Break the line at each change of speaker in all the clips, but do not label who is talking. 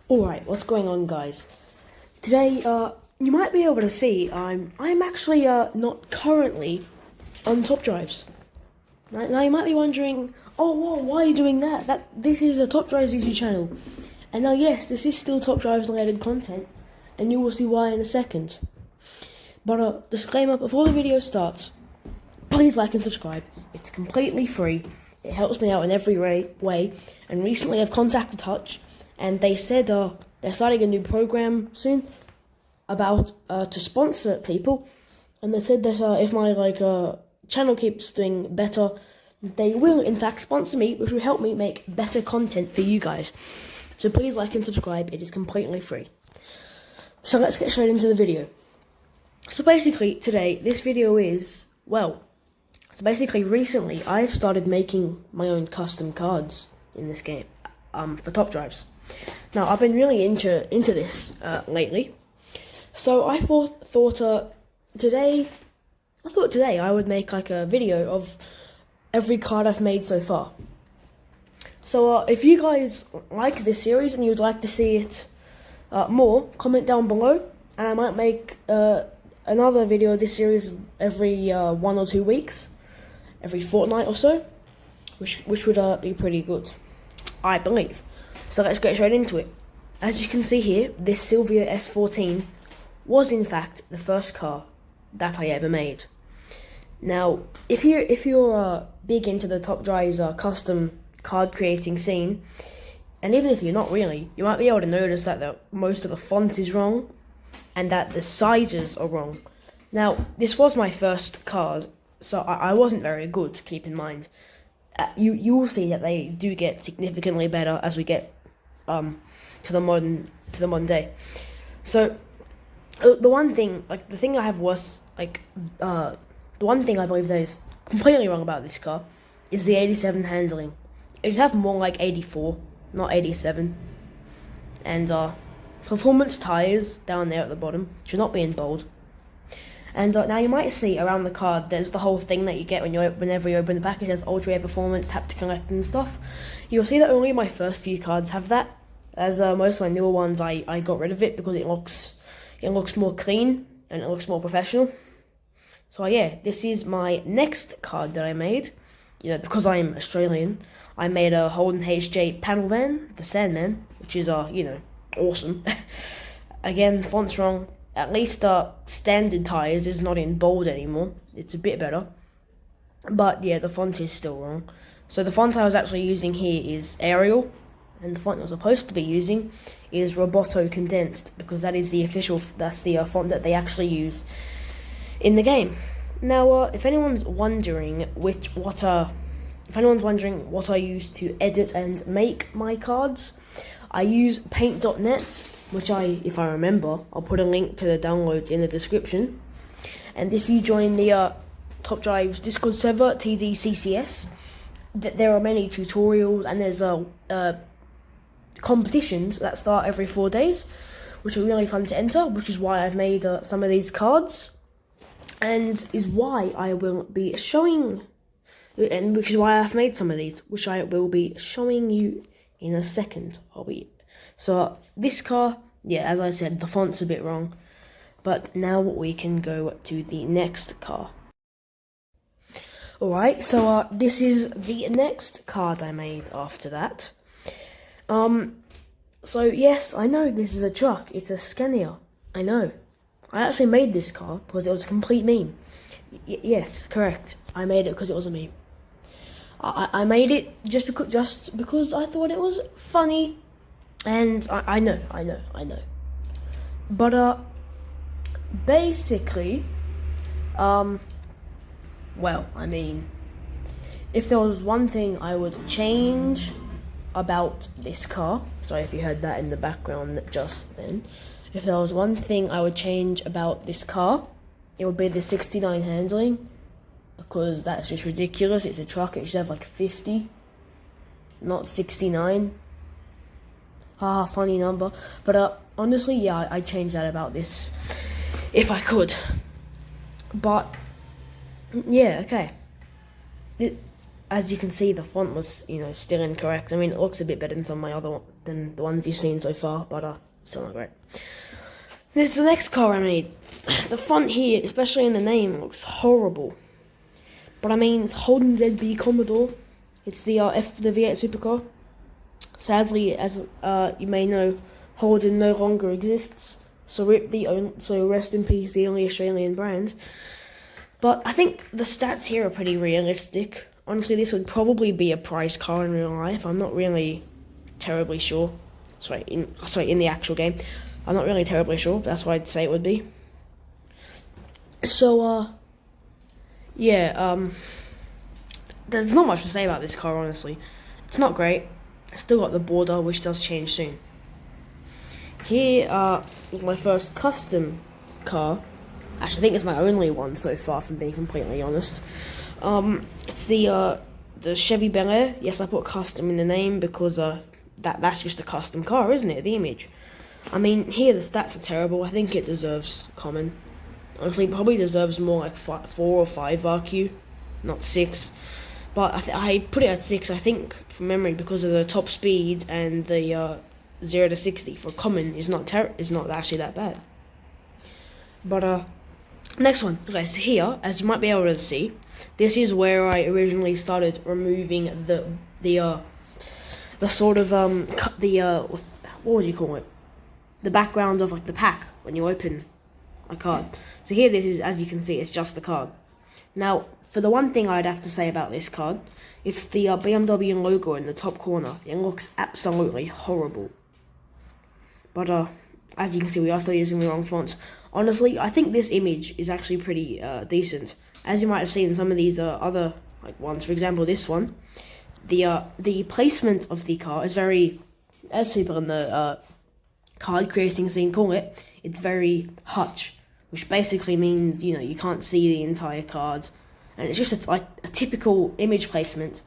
Alright, what's going on, guys? Today, you might be able to see I'm actually not currently on Top Drives. Now you might be wondering, oh whoa, why are you doing that? This is a Top Drives YouTube channel. And now yes, this is still Top Drives related content, and you will see why in a second. But disclaimer, before the video starts, please like and subscribe. It's completely free. It helps me out in every way. And recently I've contacted Hutch, and they said they're starting a new program soon about to sponsor people. And they said that if my channel keeps doing better, they will in fact sponsor me, which will help me make better content for you guys. So please like and subscribe. It is completely free. So let's get straight into the video. So basically today, this video is, recently I've started making my own custom cards in this game for Top Drives. Now I've been really into this lately, so I thought today I would make like a video of every card I've made so far. So if you guys like this series and you'd like to see it more, comment down below, and I might make another video of this series every 1 or 2 weeks, every fortnight or so, which would be pretty good, I believe. So let's get straight into it. As you can see here, this Sylvia S14 was in fact the first car that I ever made. Now, if you're big into the Top Drives custom card creating scene, and even if you're not really, you might be able to notice that most of the font is wrong, and that the sizes are wrong. Now, this was my first card, so I wasn't very good, keep in mind. You will see that they do get significantly better as we get to the modern day. So the one thing I believe that is completely wrong about this car is the 87 handling. It should have more like 84, not 87. And performance tires down there at the bottom should not be in bold. And now you might see around the card there's the whole thing that you get whenever you open the package. There's Ultra Air Performance, Tap to Collect and stuff. You'll see that only my first few cards have that. As most of my newer ones, I got rid of it because it looks more clean and it looks more professional. So yeah, this is my next card that I made. Because I'm Australian, I made a Holden HJ panel van, the Sandman, which is awesome. Again, font's wrong. At least standard tires is not in bold anymore. It's a bit better. But yeah, the font is still wrong. So the font I was actually using here is Arial, and the font I was supposed to be using is Roboto Condensed, because that is the font that they actually use in the game. Now, if anyone's wondering what I use to edit and make my cards, I use Paint.net, which if I remember, I'll put a link to the download in the description. And if you join the Top Drives Discord server, TDCCS, there are many tutorials, and there's competitions that start every 4 days, which are really fun to enter, which is why I've made some of these cards, and is why I will be showing, and which is why I've made some of these, which I will be showing you in a second. So this car, yeah, as I said, the font's a bit wrong, but now we can go to the next car. Alright, so this is the next card I made after that. So yes, I know this is a truck, it's a Scania, I know. I actually made this car because it was a complete meme. Yes, correct, I made it because it was a meme. I made it just because I thought it was funny, and I know. But basically, if there was one thing I would change about this car, sorry if you heard that in the background just then, if there was one thing I would change about this car, it would be the 69 handling, because that's just ridiculous. It's a truck, it should have like 50, not 69. Haha, funny number. But honestly, yeah, I'd change that about this if I could. But yeah, okay. as you can see, the font was, still incorrect. I mean, it looks a bit better than than the ones you've seen so far, but still not great. This is the next car I made. The font here, especially in the name, looks horrible. But I mean, it's Holden ZB Commodore. It's the V8 supercar. Sadly, as you may know, Holden no longer exists. So rest in peace, the only Australian brand. But I think the stats here are pretty realistic. Honestly, this would probably be a prize car in real life. I'm not really terribly sure. In the actual game, I'm not really terribly sure. But that's what I'd say it would be. So, there's not much to say about this car, honestly. It's not great. I still got the border, which does change soon. Here is my first custom car. Actually, I think it's my only one so far, from being completely honest. It's the Chevy Bel Air. Yes, I put custom in the name because that's just a custom car, isn't it? The image. I mean, here the stats are terrible. I think it deserves common. Honestly, it probably deserves more like 4 or 5 RQ, not 6. But I put it at 6, I think, from memory, because of the top speed and the 0 to 60 for common is not actually that bad. But next one. Okay, so here, as you might be able to see, this is where I originally started removing the sort of what would you call it? The background of like the pack when you open a card. So here, this is, as you can see, it's just the card. Now, for the one thing I'd have to say about this card, it's the BMW logo in the top corner. It looks absolutely horrible. But as you can see, we are still using the wrong font. Honestly, I think this image is actually pretty decent. As you might have seen in some of these other ones, for example, this one, the placement of the car is very, as people in the card creating scene call it, it's very hutch, which basically means you can't see the entire card, and it's just a typical image placement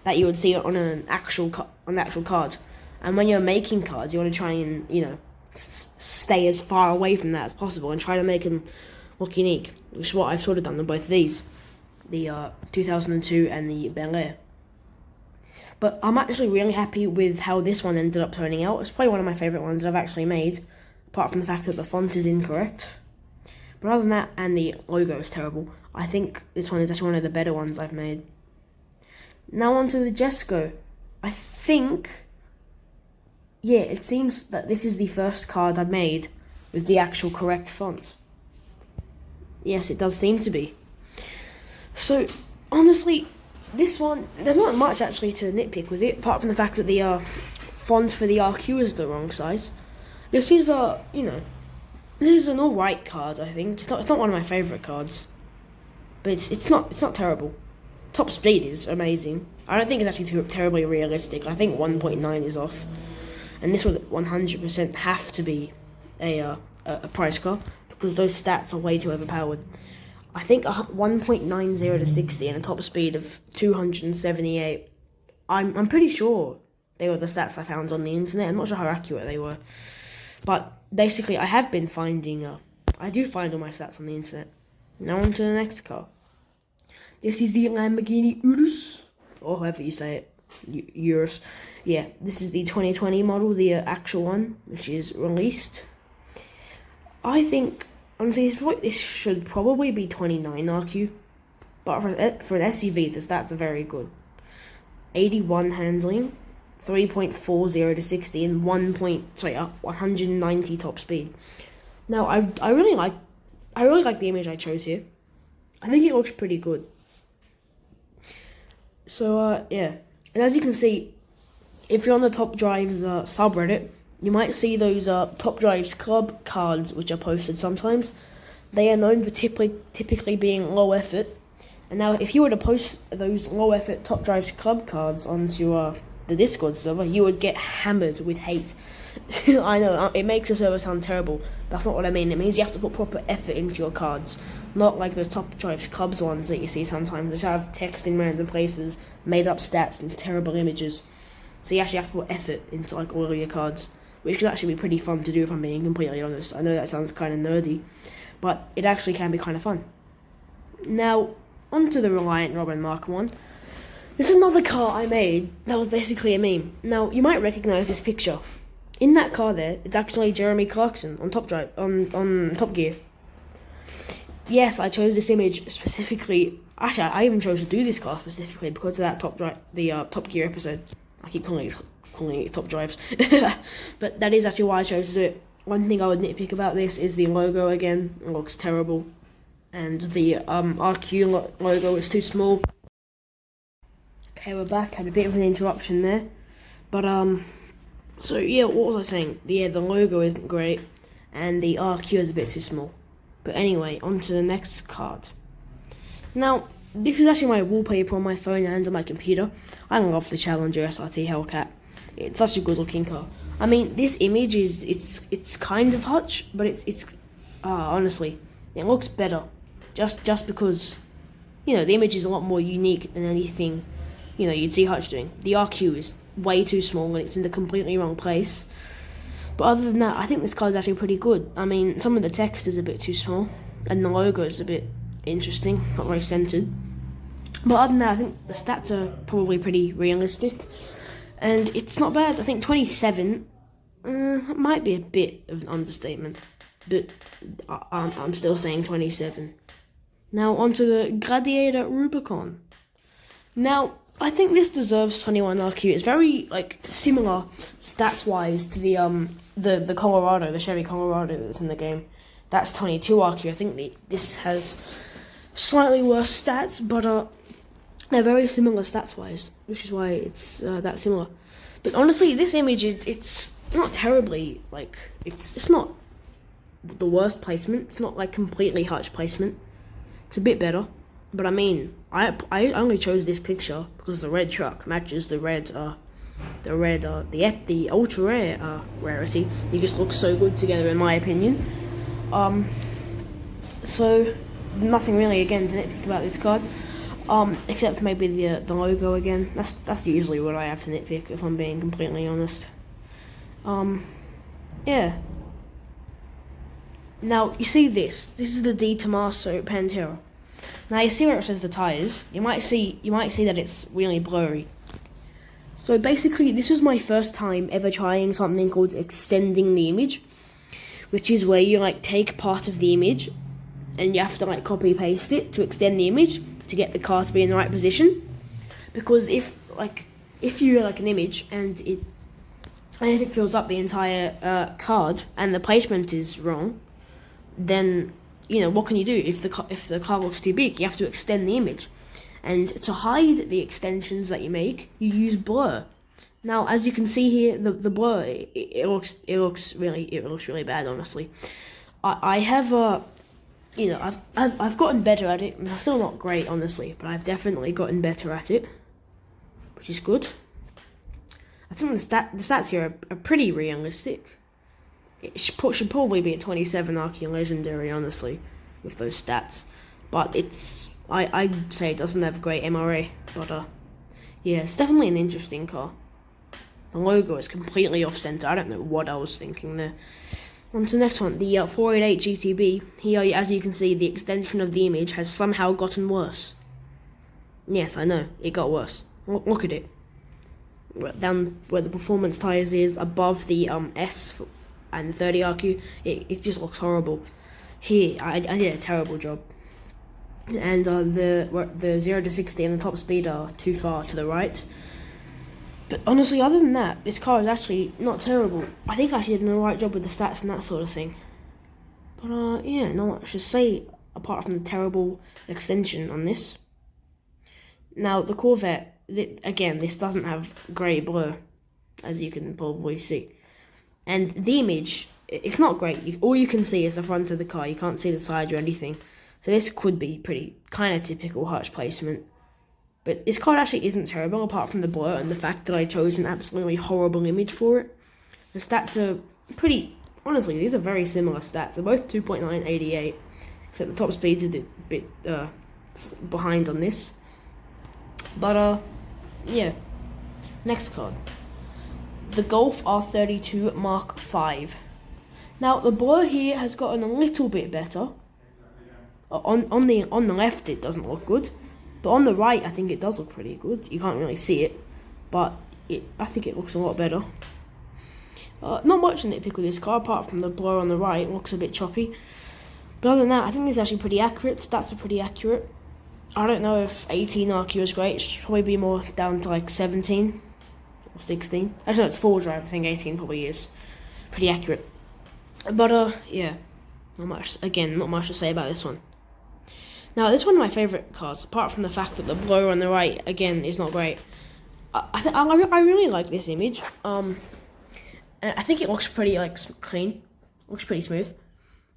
that you would see on an actual card. And when you're making cards, you want to try and stay as far away from that as possible and try to make them look unique, which is what I've sort of done with both of these, the 2002 and the Bel Air. But I'm actually really happy with how this one ended up turning out. It's probably one of my favourite ones that I've actually made, apart from the fact that the font is incorrect. But other than that, and the logo is terrible, I think this one is actually one of the better ones I've made. Now on to the Jesko. I think, it seems that this is the first card I've made with the actual correct font. Yes, it does seem to be. So, honestly, this one, there's not much actually to nitpick with it, apart from the fact that the font for the RQ is the wrong size. This is this is an alright card, I think. It's not one of my favourite cards, but it's not terrible. Top speed is amazing. I don't think it's actually terribly realistic. I think 1.9 is off, and this would 100% have to be a price car because those stats are way too overpowered. I think 1.90 to 60 and a top speed of 278. I'm pretty sure they were the stats I found on the internet. I'm not sure how accurate they were, but basically I have been finding I do find all my stats on the internet. Now on to the next car. This is the Lamborghini Urus, or however you say it, Urus. Yeah, this is the 2020 model, the actual one, which is released. I think, honestly, this should probably be 29 RQ, but for an SUV, the stats are very good. 81 handling, 3.40 to 60, and 190 top speed. Now, I really like the image I chose here. I think it looks pretty good. So, yeah. And as you can see, if you're on the Top Drives subreddit, you might see those Top Drives club cards which are posted sometimes. They are known for typically being low effort. And now, if you were to post those low effort Top Drives club cards onto the Discord server, you would get hammered with hate. I know, it makes the server sound terrible. That's not what I mean. It means you have to put proper effort into your cards. Not like the Top Drives Clubs ones that you see sometimes, which have text in random places, made up stats, and terrible images. So you actually have to put effort into all of your cards, which can actually be pretty fun to do if I'm being completely honest. I know that sounds kind of nerdy, but it actually can be kind of fun. Now, onto the Reliant Robin Mark 1. This is another car I made that was basically a meme. Now, you might recognize this picture. In that car there, it's actually Jeremy Clarkson on on Top Gear. Yes, I chose this image specifically. Actually, I even chose to do this car specifically because of that Top Gear episode. I keep calling it Top Drives. But that is actually why I chose to do it. One thing I would nitpick about this is the logo again. It looks terrible. And the RQ logo is too small. Okay, we're back. Had a bit of an interruption there. But, so yeah, what was I saying? Yeah, the logo isn't great. And the RQ is a bit too small. But anyway, on to the next card. Now, this is actually my wallpaper on my phone and on my computer. I love the Challenger SRT Hellcat. It's such a good looking car. I mean, this image it's kind of hutch, but it's honestly, it looks better. Just because, you know, the image is a lot more unique than anything, you know, you'd see Hutch doing. The RQ is way too small and it's in the completely wrong place. But other than that, I think this card is actually pretty good. I mean, some of the text is a bit too small, and the logo is a bit interesting, not very centered. But other than that, I think the stats are probably pretty realistic, and it's not bad. I think 27 might be a bit of an understatement, but I'm still saying 27. Now onto the Gladiator Rubicon. Now, I think this deserves 21 RQ. It's very similar stats wise to the Colorado, the Chevy Colorado that's in the game. That's 22 RQ. I think this has slightly worse stats, but they're very similar stats wise, which is why it's that similar. But honestly, this image it's not terribly it's not the worst placement. It's not completely Hutch placement. It's a bit better. But I mean, I only chose this picture because the red truck matches the ultra rare rarity. It just looks so good together, in my opinion. So nothing really again to nitpick about this card, except for maybe the logo again. That's usually what I have to nitpick, if I'm being completely honest. Yeah. Now you see this. This is the De Tomaso Pantera. Now you see where it says the tires. You might see that it's really blurry. So basically, this was my first time ever trying something called extending the image, which is where you take part of the image, and you have to copy paste it to extend the image to get the car to be in the right position. Because if you an image and it fills up the entire card and the placement is wrong, then what can you do if the car looks too big? You have to extend the image, and to hide the extensions that you make, you use blur. Now, as you can see here, the blur it looks really bad. Honestly, I have I've gotten better at it. I'm still not great, honestly, but I've definitely gotten better at it, which is good. I think the stats here are pretty realistic. It should probably be a 27 RQ Legendary, honestly, with those stats. But I'd say it doesn't have great MRA. But yeah, it's definitely an interesting car. The logo is completely off-center. I don't know what I was thinking there. On to the next one, the 488 GTB. Here, as you can see, the extension of the image has somehow gotten worse. Yes, I know, it got worse. Look at it. Down where the performance tires is, above the S and 30 RQ, it just looks horrible. Here, I did a terrible job. And the 0 to 60 and the top speed are too far to the right. But honestly, other than that, this car is actually not terrible. I think I actually did an alright job with the stats and that sort of thing. But yeah, not much to say apart from the terrible extension on this. Now, the Corvette, again, this doesn't have grey blur, as you can probably see. And the image, it's not great. All you can see is the front of the car. You can't see the sides or anything. So this could be pretty kind of typical Hutch placement. But this card actually isn't terrible, apart from the blur and the fact that I chose an absolutely horrible image for it. The stats are pretty, honestly, these are very similar stats. They're both 2.988, except the top speed's a bit behind on this. But yeah. Next card. The Golf R32 Mark V. Now, the blur here has gotten a little bit better. On the left, it doesn't look good. But on the right, I think it does look pretty good. You can't really see it, but I think it looks a lot better. Not much to nitpick with this car, apart from the blur on the right. It looks a bit choppy. But other than that, I think it's actually pretty accurate. Stats are pretty accurate. I don't know if 18 RQ is great. It should probably be more down to like 17 or 16. Actually, no, it's four-wheel drive. I think 18 probably is pretty accurate. But yeah, not much to say about this one. Now, this is one of my favourite cars, apart from the fact that the blur on the right, again, is not great. I really like this image. I think it looks pretty, like, clean. Looks pretty smooth.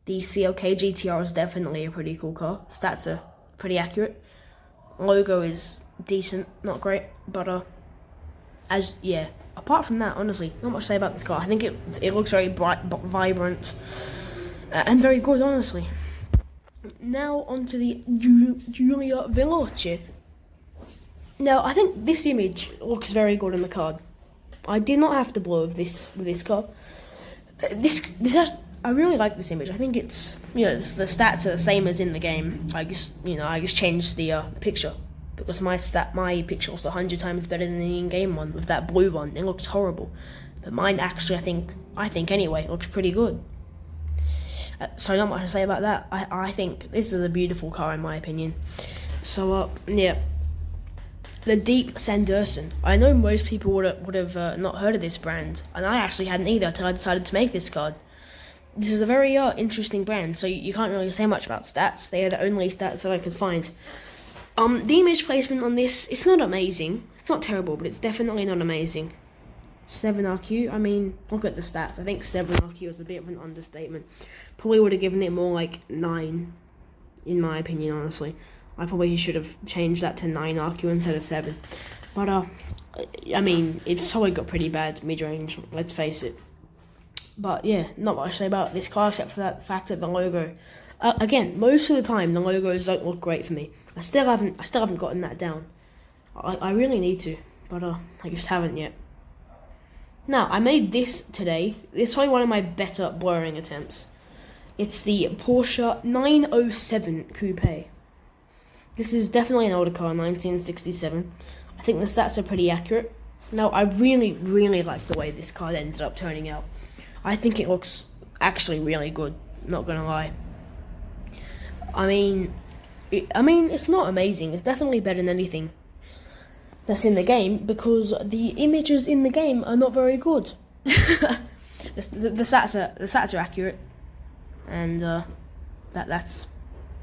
The CLK GTR is definitely a pretty cool car. Stats are pretty accurate. Logo is decent, not great. But, apart from that, honestly, not much to say about this car. I think it looks very bright, vibrant, and very good, honestly. Now onto the Giulia Veloce. Now, I think this image looks very good in the card. I did not have to blow with this car. I really like this image. I think it's, the stats are the same as in the game. I just changed the picture because my picture was 100 times better than the in-game one with that blue one. It looks horrible, but mine actually, I think anyway, looks pretty good. So not much to say about that. I think this is a beautiful car in my opinion. So yeah. The Deep Sanderson. I know most people would have not heard of this brand, and I actually hadn't either until I decided to make this card. This is a very interesting brand, so you can't really say much about stats. They are the only stats that I could find. The image placement on this, it's not amazing. It's not terrible, but it's definitely not amazing. 7 RQ, I mean, look at the stats. I think 7 RQ is a bit of an understatement. Probably would have given it more like 9, in my opinion, honestly. I probably should have changed that to 9 RQ instead of 7. But, I mean, it's probably got pretty bad mid-range, let's face it. But, yeah, not much to say about this car except for that fact that the logo... again, most of the time, the logos don't look great for me. I still haven't gotten that down. I really need to, but, I just haven't yet. Now, I made this today. This is probably one of my better blurring attempts. It's the Porsche 907 Coupe. This is definitely an older car, 1967. I think the stats are pretty accurate. Now, I really, really like the way this car ended up turning out. I think it looks actually really good, not gonna lie. I mean, it's not amazing. It's definitely better than anything that's in the game, because the images in the game are not very good. the stats are accurate, and that's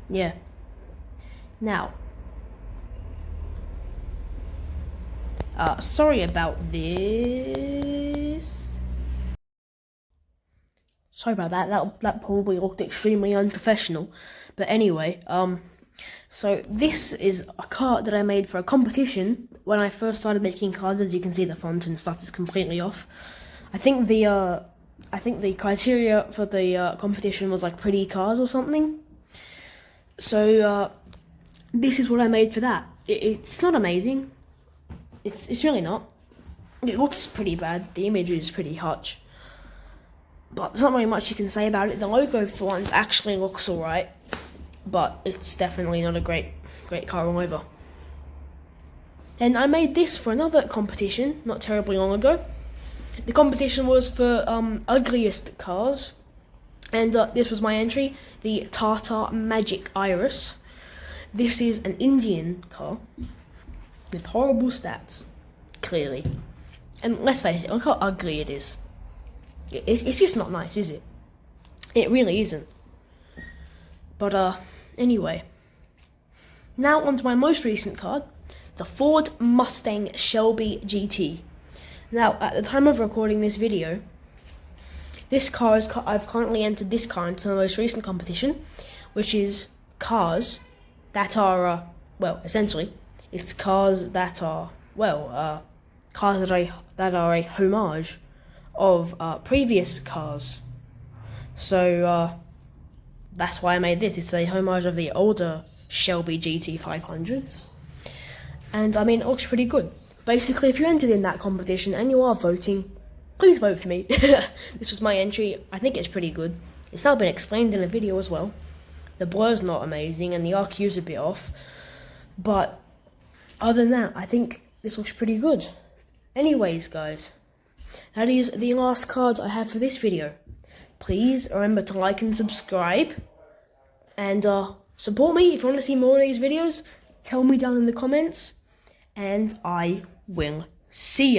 yeah. Now, sorry about this. Sorry about that. That probably looked extremely unprofessional, but anyway, so this is a card that I made for a competition when I first started making cards. As you can see, the font and stuff is completely off. I think the criteria for the competition was like pretty cars or something. So this is what I made for that. It's not amazing. It's really not. It looks pretty bad. The image is pretty hutch. But there's not really much you can say about it. The logo for once actually looks alright, but it's definitely not a great car all over. And I made this for another competition not terribly long ago. The competition was for ugliest cars, and this was my entry, the Tata Magic Iris. This is an Indian car with horrible stats, clearly. And let's face it, look how ugly it is. It's just not nice, is it? It really isn't. But anyway. Now onto my most recent card, the Ford Mustang Shelby GT. Now, at the time of recording this video, I've currently entered this car into the most recent competition, which is cars that are, essentially, it's cars that are, cars that are a homage of previous cars. So that's why I made this. It's a homage of the older Shelby GT 500s, and I mean, it looks pretty good. Basically, if you entered in that competition and you are voting, please vote for me. This was my entry. I think it's pretty good. It's now been explained in a video as well. The blur's not amazing and the RQ's a bit off, but other than that, I think this looks pretty good. Anyways, guys, that is the last cards I have for this video. Please remember to like and subscribe, and support me. If you want to see more of these videos, tell me down in the comments, and I will see you.